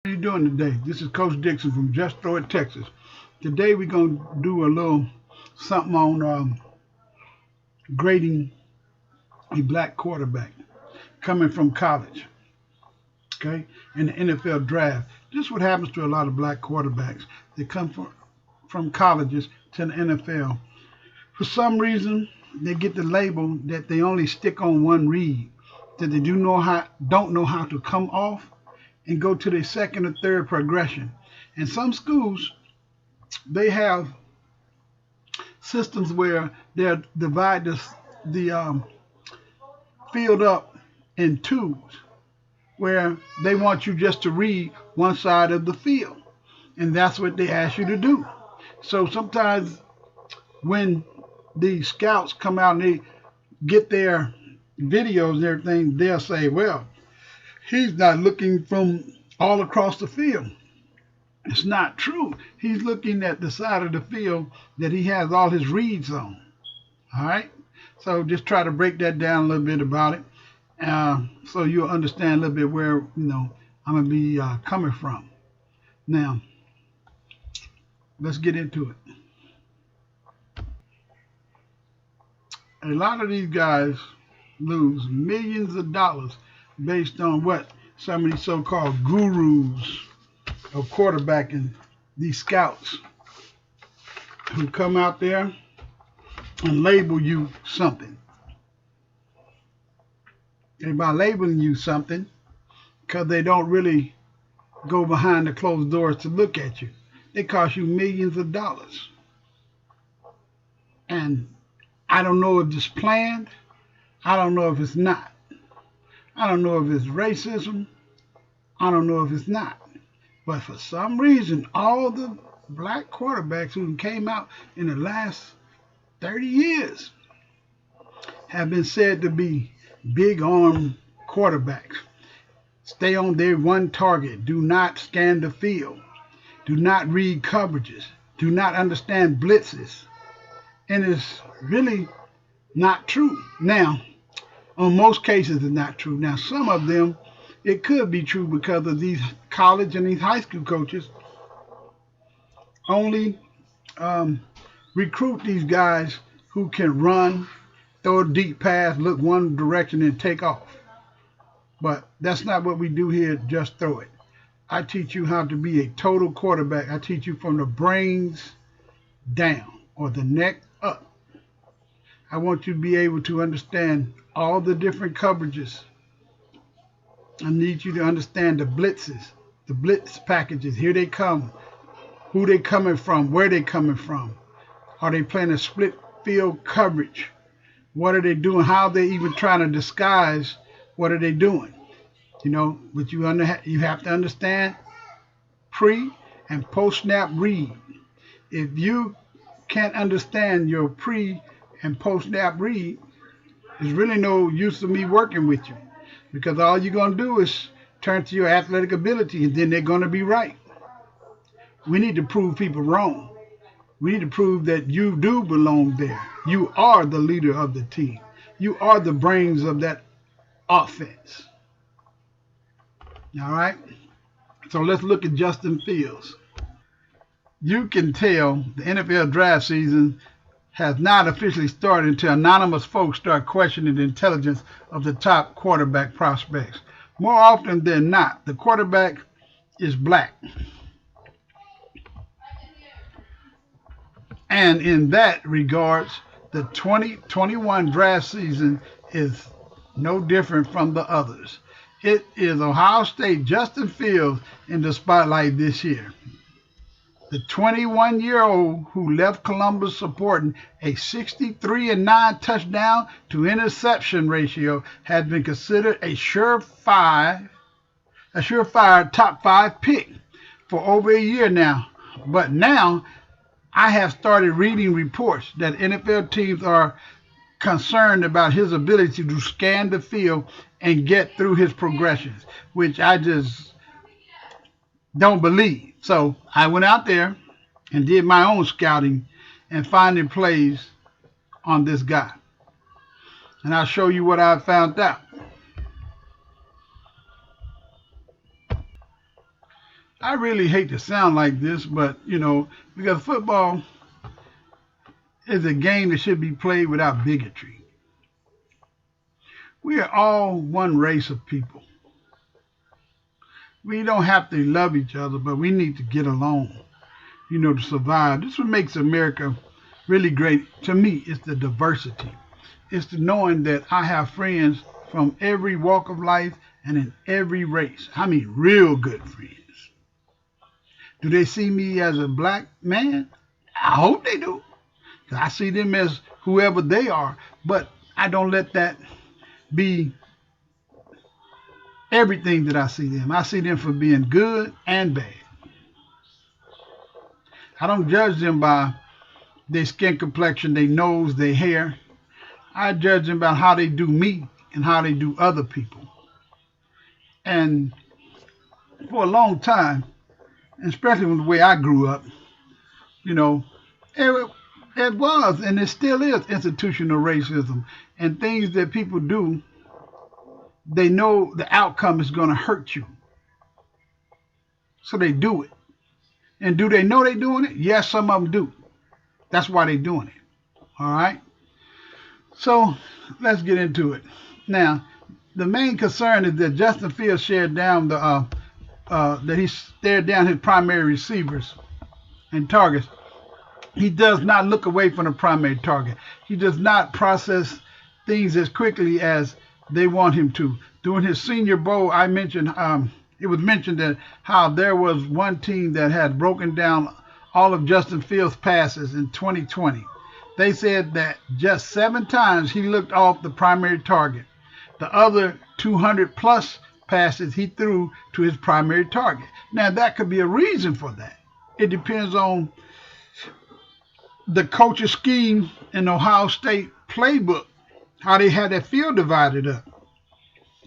How you doing today? This is Coach Dixon from Just Throw It, Texas. Today we're going to do a little something on grading a black quarterback coming from college, okay, in the NFL draft. This is what happens to a lot of black quarterbacks. They come from colleges to the NFL. For some reason, they get the label that they only stick on one read, that they don't know how to come off and go to the second or third progression. And some schools, they have systems where they'll divide the field up in twos, where they want you just to read one side of the field. And that's what they ask you to do. So sometimes when the scouts come out and they get their videos and everything, they'll say, well, he's not looking from all across the field. It's not true. He's looking at the side of the field that he has all his reads on. All right. So just try to break that down a little bit about it, so you'll understand a little bit where I'm gonna be coming from. Now let's get into it. A lot of these guys lose millions of dollars based on what some of these so-called gurus of quarterbacking, these scouts who come out there and label you something. And by labeling you something, because they don't really go behind the closed doors to look at you, they cost you millions of dollars. And I don't know if it's planned. I don't know if it's not. I don't know if it's racism. I don't know if it's not. But for some reason, all the black quarterbacks who came out in the last 30 years have been said to be big arm quarterbacks. Stay on their one target. Do not scan the field. Do not read coverages. Do not understand blitzes. And it's really not true. Now, on most cases, it's not true. Now, some of them, it could be true because of these college and these high school coaches only recruit these guys who can run, throw a deep pass, look one direction, and take off. But that's not what we do here. Just throw it. I teach you how to be a total quarterback. I teach you from the brains down or the neck up. I want you to be able to understand all the different coverages. I need you to understand the blitzes, the blitz packages. Here they come. Who they coming from? Where they coming from? Are they playing a split field coverage? What are they doing? How are they even trying to disguise what are they doing? But you have to understand pre and post snap read. If you can't understand your pre and post snap read, there's really no use of me working with you, because all you're going to do is turn to your athletic ability, and then they're going to be right. We need to prove people wrong. We need to prove that you do belong there. You are the leader of the team. You are the brains of that offense. All right? So let's look at Justin Fields. You can tell the NFL draft season has not officially started until anonymous folks start questioning the intelligence of the top quarterback prospects. More often than not, the quarterback is black. And in that regards, the 2021 draft season is no different from the others. It is Ohio State Justin Fields in the spotlight this year. The 21-year-old who left Columbus supporting a 63-9 touchdown to interception ratio has been considered a surefire top 5 pick for over a year now. But now I have started reading reports that NFL teams are concerned about his ability to scan the field and get through his progressions, which I just don't believe. So I went out there and did my own scouting and finding plays on this guy. And I'll show you what I found out. I really hate to sound like this, but because football is a game that should be played without bigotry. We are all one race of people. We don't have to love each other, but we need to get along, to survive. This is what makes America really great. To me, it's the diversity. It's the knowing that I have friends from every walk of life and in every race. I mean, real good friends. Do they see me as a black man? I hope they do. I see them as whoever they are, but I don't let that be everything that I see them. I see them for being good and bad. I don't judge them by their skin complexion, their nose, their hair. I judge them by how they do me and how they do other people. And for a long time, especially with the way I grew up, you know, it was and it still is institutional racism and things that people do. They know the outcome is going to hurt you, so they do it. And do they know they're doing it? Yes, some of them do. That's why they're doing it. All right. So let's get into it. Now, the main concern is that Justin Fields shared down that he stared down his primary receivers and targets. He does not look away from the primary target. He does not process things as quickly as they want him to. During his Senior Bowl, I mentioned it was mentioned that how there was one team that had broken down all of Justin Fields' passes in 2020. They said that just 7 times he looked off the primary target. The other 200 plus passes he threw to his primary target. Now that could be a reason for that. It depends on the coach's scheme in Ohio State playbook, how they had that field divided up.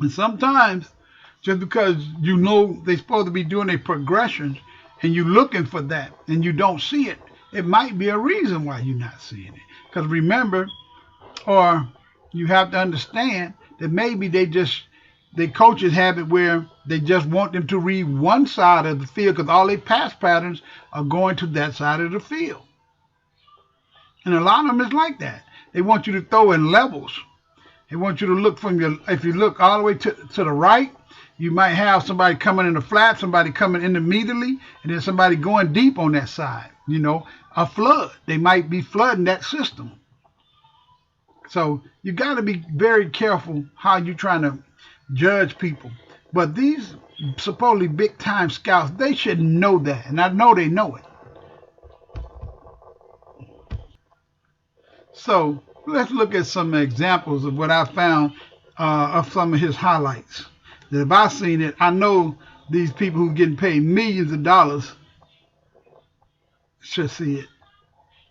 And sometimes, just because they're supposed to be doing their progressions and you're looking for that and you don't see it, it might be a reason why you're not seeing it. Because remember, or you have to understand that maybe the coaches have it where they just want them to read one side of the field because all their pass patterns are going to that side of the field. And a lot of them is like that. They want you to throw in levels. They want you to look if you look all the way to the right, you might have somebody coming in the flat, somebody coming in immediately, and then somebody going deep on that side. A flood. They might be flooding that system. So you got to be very careful how you're trying to judge people. But these supposedly big time scouts, they should know that. And I know they know it. So let's look at some examples of what I found of some of his highlights. That if I've seen it, I know these people who are getting paid millions of dollars should see it.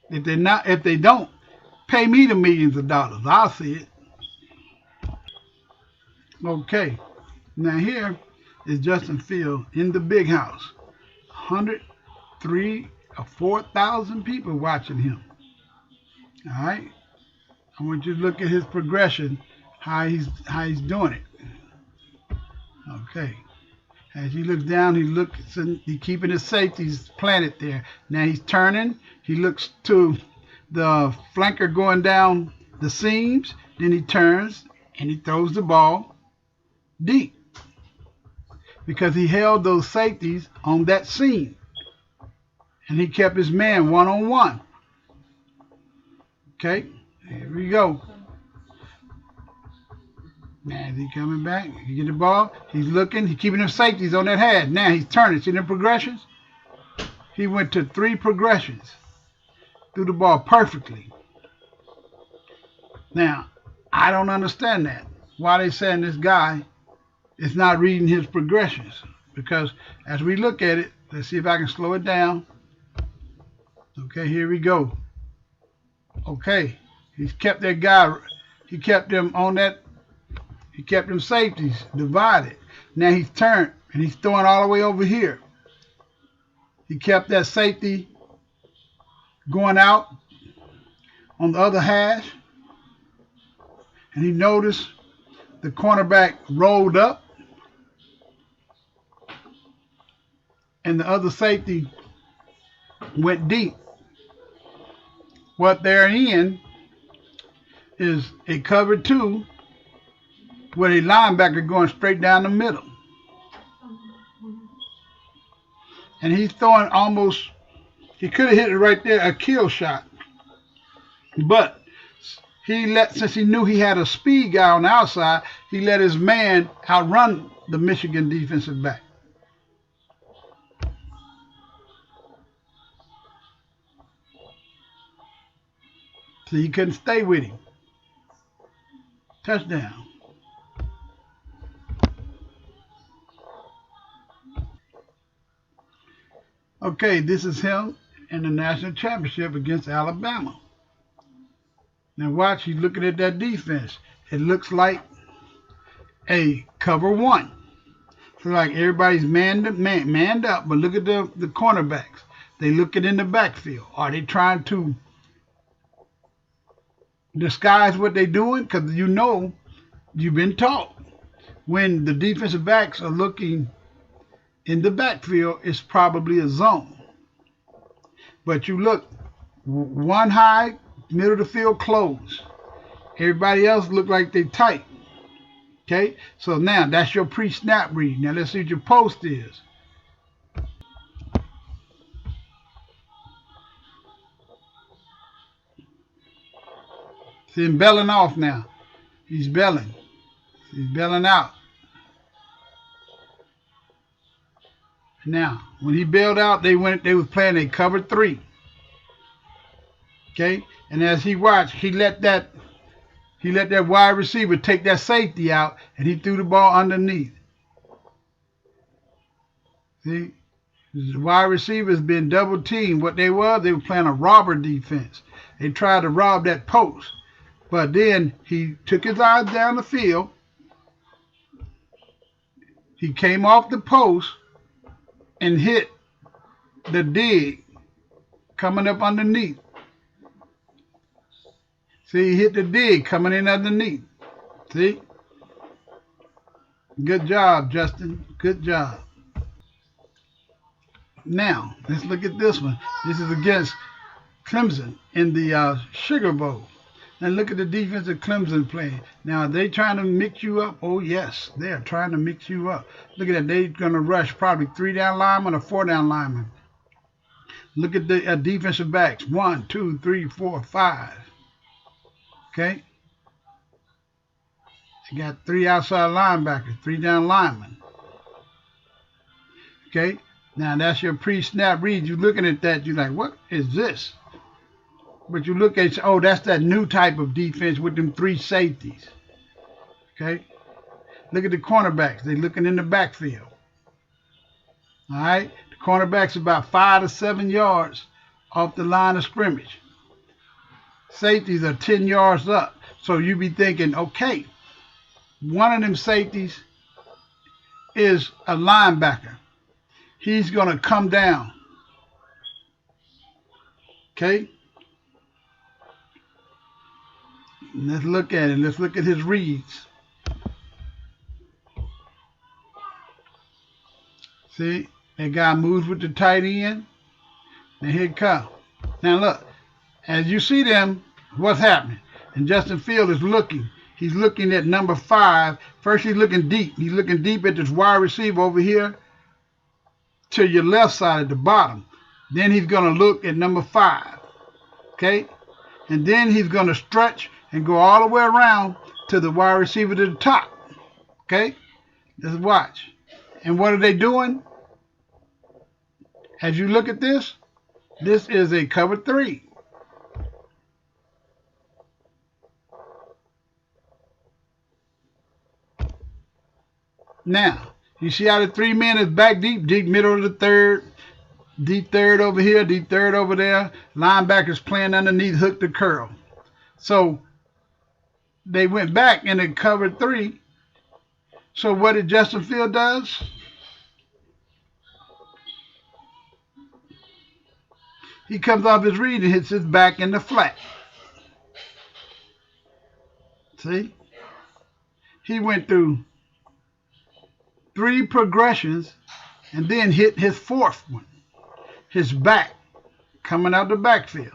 If they don't, pay me the millions of dollars. I'll see it. Okay. Now here is Justin Fields in the big house. 103 or 4,000 people watching him. All right. I want you to look at his progression, how he's doing it. Okay. As he looks down, he's keeping his safeties planted there. Now he's turning. He looks to the flanker going down the seams. Then he turns and he throws the ball deep because he held those safeties on that seam. And he kept his man one-on-one. Okay, here we go. Now is he coming back? He get the ball. He's looking. He's keeping them safeties on that head. Now he's turning. See them progressions? He went to 3 progressions. Threw the ball perfectly. Now, I don't understand that. Why they saying this guy is not reading his progressions. Because as we look at it, let's see if I can slow it down. Okay, here we go. Okay, he's kept that guy. He kept them on that. He kept them safeties divided. Now he's turned and he's throwing all the way over here. He kept that safety going out on the other hash. And he noticed the cornerback rolled up. and the other safety went deep. What they're in is a cover 2 with a linebacker going straight down the middle. And he's throwing almost, he could have hit it right there, a kill shot. But since he knew he had a speed guy on the outside, he let his man outrun the Michigan defensive back. So he couldn't stay with him. Touchdown. Okay, this is him in the national championship against Alabama. Now watch, he's looking at that defense. It looks like a cover 1. So like everybody's manned up, but look at the cornerbacks. They looking in the backfield. Are they trying to disguise what they're doing? Because you know, you've been taught when the defensive backs are looking in the backfield, it's probably a zone. But you look, one high, middle of the field closed. Everybody else look like they tight. Okay, so now that's your pre-snap read. Now let's see what your post is. See him belling off now. He's belling. He's belling out. Now, when he bailed out, they was playing a cover 3. Okay, and as he watched, he let that wide receiver take that safety out, and he threw the ball underneath. See, the wide receivers been double teamed. What they were playing a robber defense. They tried to rob that post, but then he took his eyes down the field. He came off the post and hit the dig coming up underneath. See, he hit the dig coming in underneath. See? Good job, Justin. Good job. Now, let's look at this one. This is against Clemson in the Sugar Bowl. And look at the defense of Clemson playing. Now, are they trying to mix you up? Oh, yes, they're trying to mix you up. Look at that. They're going to rush probably 3-down linemen or 4-down linemen. Look at the defensive backs. 1, 2, 3, 4, 5. Okay? You got 3 outside linebackers, 3-down linemen. Okay? Now, that's your pre-snap read. You're looking at that. You're like, what is this? But you look at, oh, that's that new type of defense with them 3 safeties. Okay? Look at the cornerbacks. They're looking in the backfield. All right? The cornerback's about 5 to 7 yards off the line of scrimmage. Safeties are 10 yards up. So you be thinking, okay, one of them safeties is a linebacker. He's going to come down. Okay? Let's look at it. Let's look at his reads. See, that guy moves with the tight end. Now here it comes. Now look, as you see them, what's happening? And Justin Field is looking. He's looking at number 5. First he's looking deep. He's looking deep at this wide receiver over here to your left side at the bottom. Then he's going to look at number 5. Okay? And then he's going to stretch and go all the way around to the wide receiver to the top. Okay? Let's watch. And what are they doing? As you look at this is a cover 3. Now, you see how the 3 men is back deep middle of the third, deep third over here, deep third over there. Linebackers playing underneath, hook to curl. So they went back and they covered 3. So what did Justin Field does? He comes off his read and hits his back in the flat. See? He went through 3 progressions and then hit his fourth one, his back, coming out the backfield.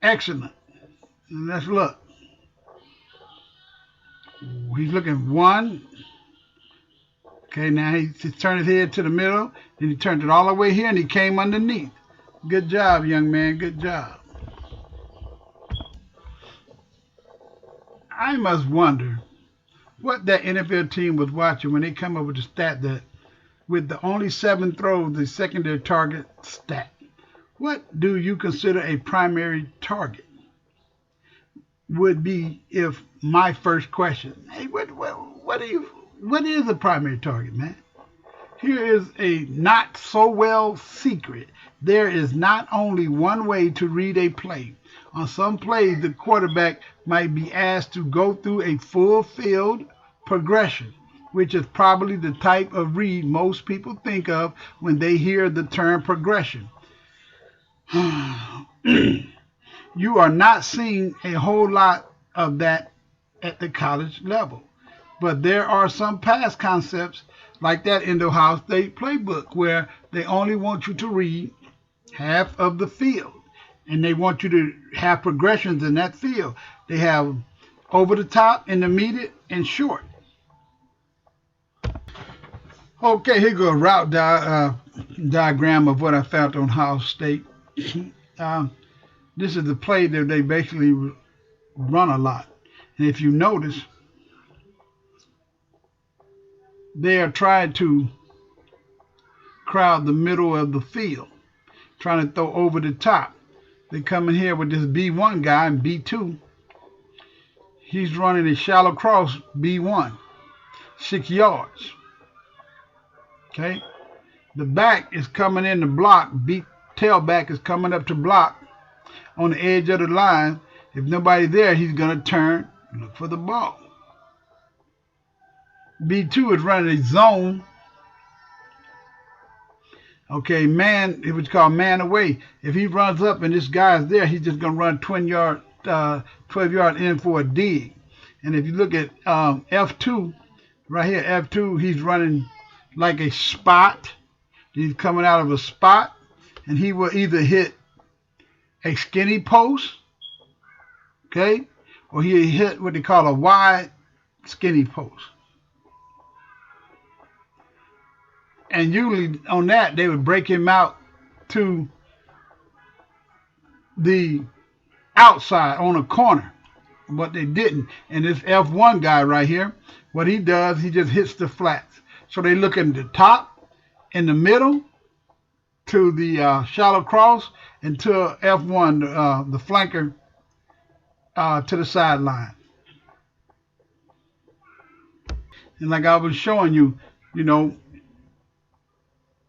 Excellent. And let's look. He's looking one. Okay, now he turned his head to the middle, then he turned it all the way here, and he came underneath. Good job, young man. Good job. I must wonder what that NFL team was watching when they come up with the stat that with the only 7 throws, the secondary target stat. What do you consider a primary target? Would be if my first question. Hey, what is a primary target, man? Here is a not so well secret. There is not only one way to read a play. On some plays, the quarterback might be asked to go through a full field progression, which is probably the type of read most people think of when they hear the term progression. You are not seeing a whole lot of that at the college level. But there are some past concepts like that in the Ohio State playbook where they only want you to read half of the field. And they want you to have progressions in that field. They have over the top, intermediate, and short. Okay, here goes a route diagram of what I found on Ohio State. This is the play that they basically run a lot. And if you notice, they are trying to crowd the middle of the field, trying to throw over the top. They come in here with this B1 guy and B2. He's running a shallow cross B1, 6 yards. Okay, the back is coming in to block. Tailback is coming up to block on the edge of the line. If nobody's there, he's going to turn, look for the ball. B2 is running a zone. Okay, man, it was called man away. If he runs up and this guy's there, he's just going to run 12 yard in for a dig. And if you look at F2, right here, F2, he's running like a spot. He's coming out of a spot, and he will either hit a skinny post, okay, or he hit what they call a wide skinny post. And usually on that, they would break him out to the outside on a corner, but they didn't. And this F1 guy right here, what he does, he just hits the flats. So they look in the top, in the middle, to the shallow cross, and to F1, the flanker, to the sideline. And like I was showing you,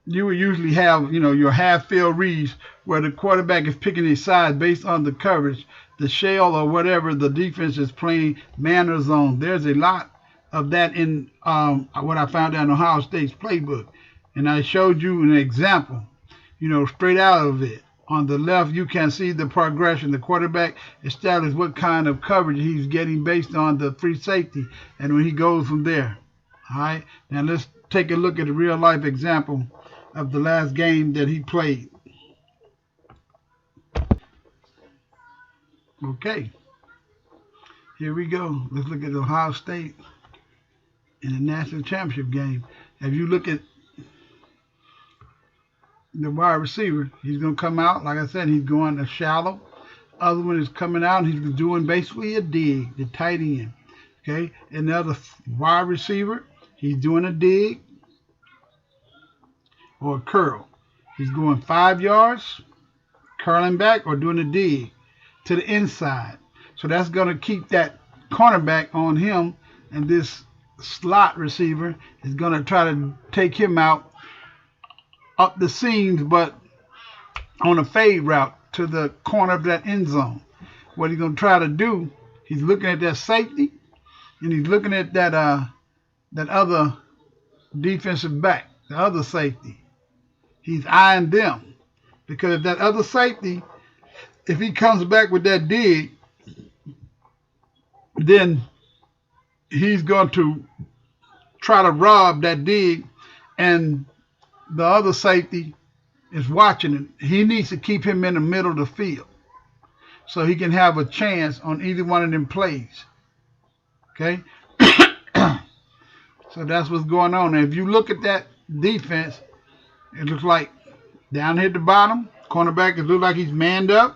you would usually have, your half-field reads where the quarterback is picking his side based on the coverage, the shell or whatever the defense is playing, man or zone. There's a lot of that in what I found out in Ohio State's playbook. And I showed you an example, straight out of it. On the left, you can see the progression. The quarterback establishes what kind of coverage he's getting based on the free safety, and when he goes from there. All right, now let's take a look at a real-life example of the last game that he played. Okay, here we go. Let's look at Ohio State in the national championship game. If you look at the wide receiver, he's going to come out. Like I said, he's going a shallow. Other one is coming out, and he's doing basically a dig, the tight end. Okay, and the other wide receiver, he's doing a dig or a curl. He's going 5 yards, curling back, or doing a dig to the inside. So that's going to keep that cornerback on him, and this slot receiver is going to try to take him out up the seams, but on a fade route to the corner of that end zone. What he's going to try to do, he's looking at that safety, and he's looking at that other defensive back, the other safety. He's eyeing them, because if that other safety, if he comes back with that dig, then he's going to try to rob that dig and the other safety is watching him. He needs to keep him in the middle of the field so he can have a chance on either one of them plays. Okay? So that's what's going on. And if you look at that defense, it looks like down here at the bottom, cornerback, it looks like he's manned up.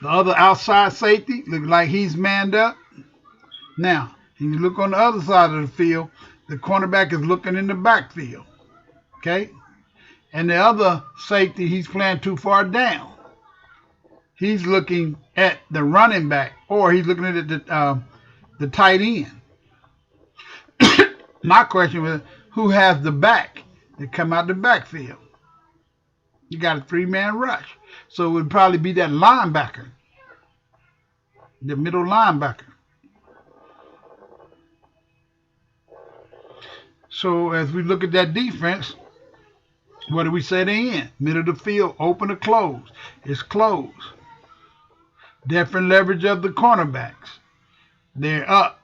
The other outside safety looks like he's manned up. Now, when you look on the other side of the field, the cornerback is looking in the backfield. Okay? And the other safety, he's playing too far down. He's looking at the running back, or he's looking at the tight end. My question was, who has the back that come out the backfield? You got a three-man rush. So it would probably be that linebacker, the middle linebacker. So as we look at that defense, what do we say they in? Middle of the field, open or close? It's closed. Different leverage of the cornerbacks. They're up.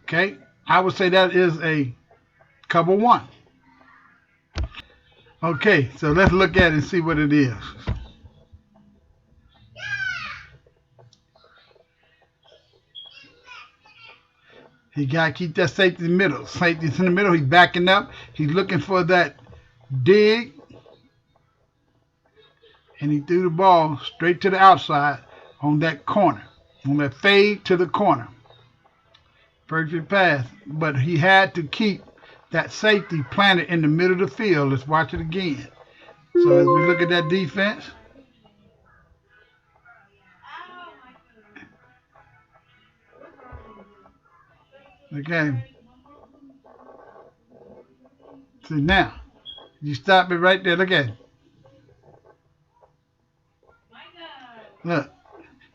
Okay? I would say that is a cover one. Okay, so let's look at it and see what it is. He got to keep that safety in the middle. Safety's in the middle. He's backing up. He's looking for that dig. And he threw the ball straight to the outside on that corner, on that fade to the corner. Perfect pass. But he had to keep that safety planted in the middle of the field. Let's watch it again. So as we look at that defense, okay. See now, you stop it right there. Look at it. Look,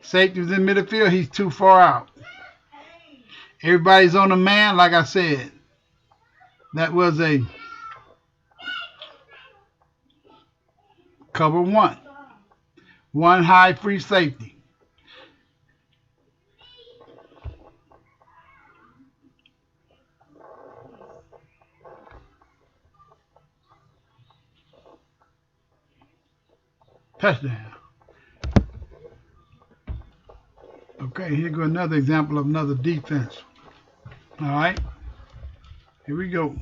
safety's in midfield. He's too far out. Everybody's on the man, like I said. That was a cover one. One high free safety. Touchdown. Okay, here goes another example of another defense. All right, here we go.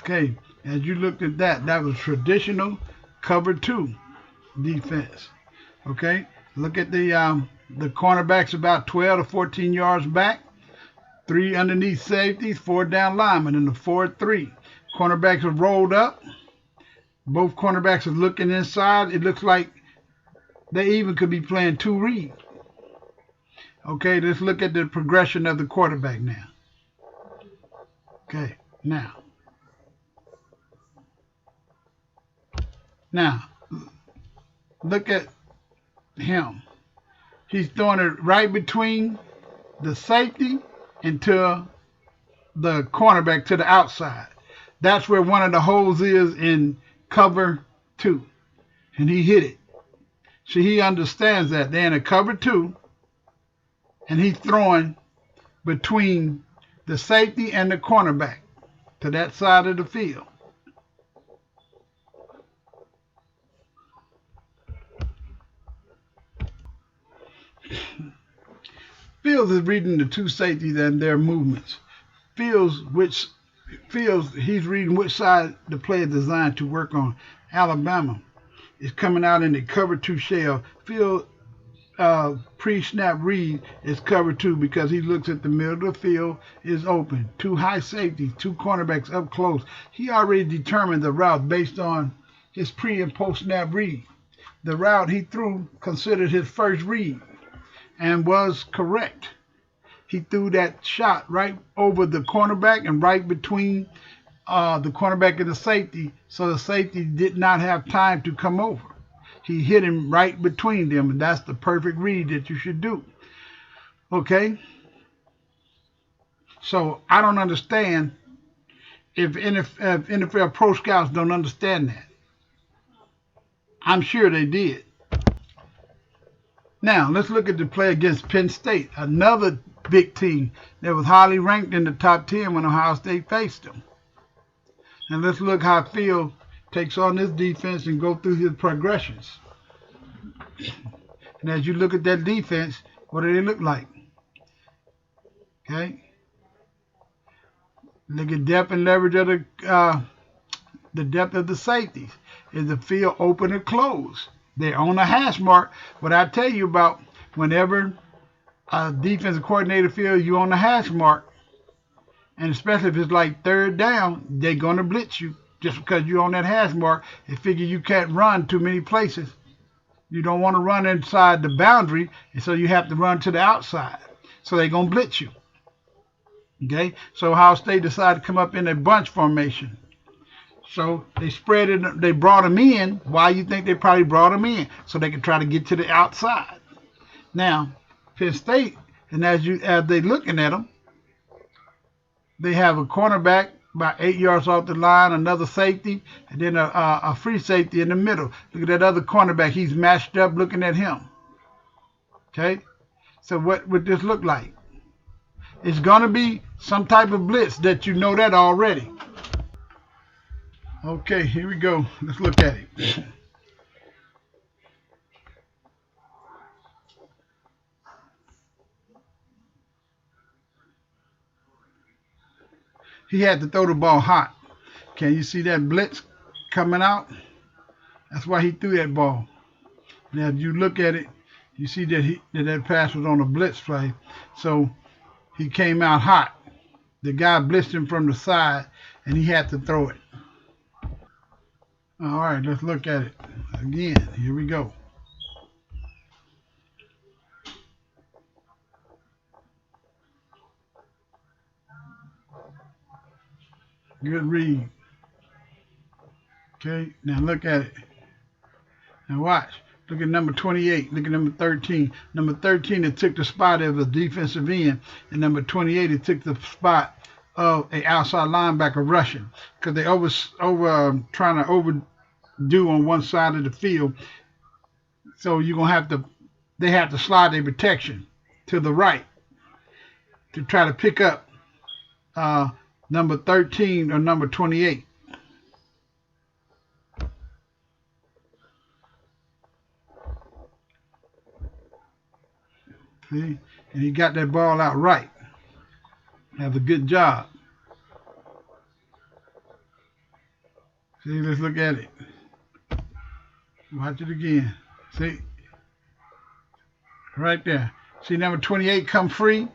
Okay, as you looked at that, that was traditional cover two defense. Okay, look at the cornerbacks about 12 to 14 yards back, 3 underneath safeties, 4 down linemen in the 4-3. Cornerbacks are rolled up. Both cornerbacks are looking inside. It looks like they even could be playing two read. Okay, let's look at the progression of the quarterback now. Okay, now, look at him. He's throwing it right between the safety and to the cornerback to the outside. That's where one of the holes is in cover two. And he hit it. See, he understands that. They're in a cover two, and he's throwing between the safety and the cornerback to that side of the field. Fields is reading the two safeties and their movements. Fields he's reading which side the play is designed to work on. Alabama is coming out in the cover two shell. Fields pre-snap read is cover two because he looks at the middle of the field is open. Two high safeties, two cornerbacks up close. He already determined the route based on his pre and post snap read. The route he threw considered his first read and was correct. He threw that shot right over the cornerback and right between the cornerback and the safety, so the safety did not have time to come over. He hit him right between them, and that's the perfect read that you should do. Okay? So I don't understand if NFL pro scouts don't understand that. I'm sure they did. Now, let's look at the play against Penn State, another big team that was highly ranked in the top 10 when Ohio State faced them. And let's look how Field takes on this defense and go through his progressions. And as you look at that defense, what do they look like? Okay? Look at depth and leverage of the depth of the safeties. Is the field open or closed? They're on a hash mark. What I tell you about, whenever a defensive coordinator feels you on the hash mark, and especially if it's like third down, they're going to blitz you just because you're on that hash mark. They figure you can't run too many places. You don't want to run inside the boundary, and so you have to run to the outside. So they're going to blitz you. Okay? So Ohio State decided to come up in a bunch formation. So they spread it. They brought them in. Why you think they probably brought them in? So they could try to get to the outside. Now, Penn State, and as they looking at them, they have a cornerback about 8 yards off the line, another safety, and then a free safety in the middle. Look at that other cornerback. He's matched up looking at him. Okay? So what would this look like? It's going to be some type of blitz that you know that already. Okay, here we go. Let's look at it. He had to throw the ball hot. Can you see that blitz coming out? That's why he threw that ball. Now, if you look at it, you see that that pass was on a blitz play. So he came out hot. The guy blitzed him from the side, and he had to throw it. All right, let's look at it again. Here we go. Good read. Okay, now look at it. Now watch. Look at number 28. Look at number 13. Number 13, it took the spot of a defensive end. And number 28, it took the spot of an outside linebacker rushing. Because they trying to overdo on one side of the field. So you're going to they have to slide their protection to the right to try to pick up number 13 or number 28. See? And he got that ball out right. Have a good job. See, let's look at it. Watch it again. See? Right there. See number 28 come free?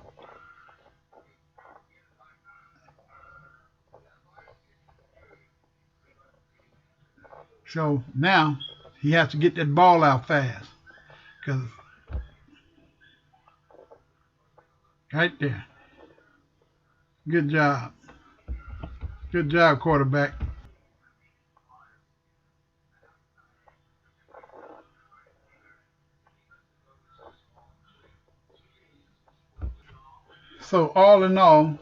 So now he has to get that ball out fast. Because right there. Good job. Good job, quarterback. So all in all,